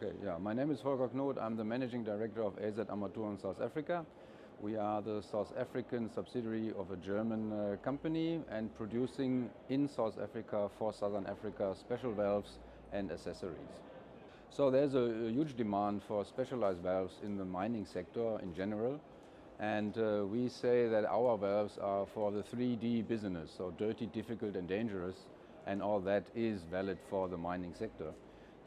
Okay, yeah. My name is Volker Knot. I'm the Managing Director of AZ Armaturen South Africa. We are the South African subsidiary of a German company and producing in South Africa for Southern Africa special valves and accessories. So there's a huge demand for specialized valves in the mining sector in general. And we say that our valves are for the 3D business, so dirty, difficult and dangerous, and all that is valid for the mining sector.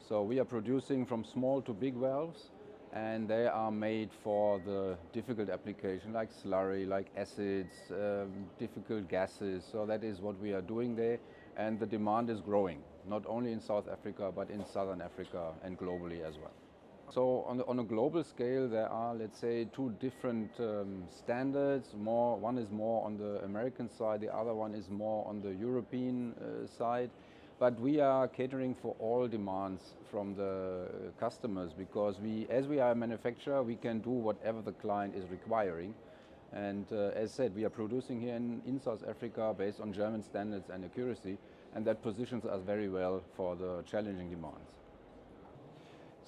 So we are producing from small to big valves, and they are made for the difficult application like slurry, like acids, difficult gases. So that is what we are doing there, and the demand is growing, not only in South Africa but in Southern Africa and globally as well. So on a global scale, there are, let's say, two different standards. One is more on the American side, the other one is more on the European side. But we are catering for all demands from the customers because as we are a manufacturer, we can do whatever the client is requiring. And as said, we are producing here in South Africa based on German standards and accuracy, and that positions us very well for the challenging demands.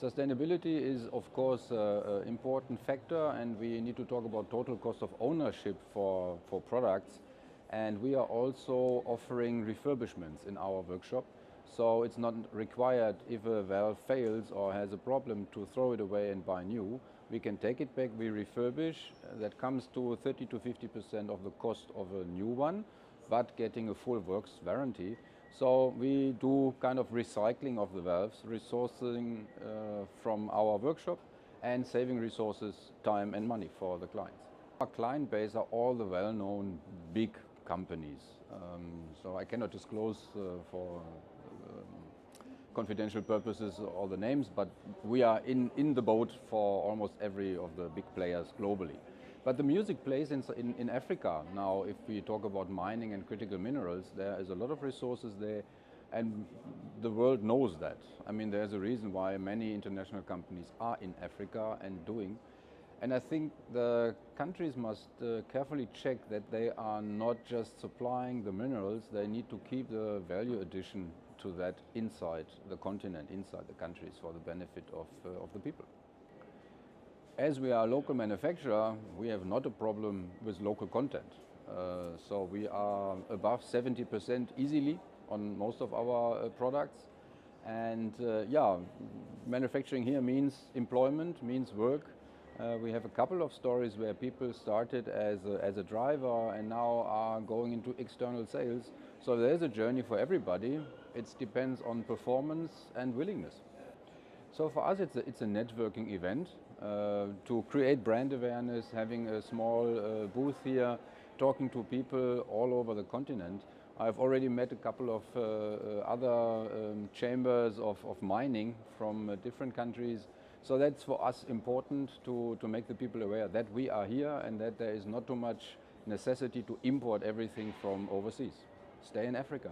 Sustainability is, of course, an important factor, and we need to talk about total cost of ownership for products. And we are also offering refurbishments in our workshop. So it's not required if a valve fails or has a problem to throw it away and buy new. We can take it back, we refurbish. That comes to 30 to 50% of the cost of a new one, but getting a full works warranty. So we do kind of recycling of the valves, resourcing from our workshop and saving resources, time and money for the clients. Our client base are all the well-known big companies. So I cannot disclose for confidential purposes all the names, but we are in the boat for almost every of the big players globally. But the music plays in Africa now. If we talk about mining and critical minerals, there is a lot of resources there, and the world knows that. I mean, there's a reason why many international companies are in Africa and doing. And I think the countries must carefully check that they are not just supplying the minerals, they need to keep the value addition to that inside the continent, inside the countries, for the benefit of the people. As we are a local manufacturer, we have not a problem with local content. So we are above 70% easily on most of our products. And yeah, manufacturing here means employment, means work. We have a couple of stories where people started as a driver and now are going into external sales. So there's a journey for everybody. It depends on performance and willingness. So for us, it's a networking event to create brand awareness, having a small booth here, talking to people all over the continent. I've already met a couple of other chambers of mining from different countries. So that's for us important to make the people aware that we are here and that there is not too much necessity to import everything from overseas. Stay in Africa.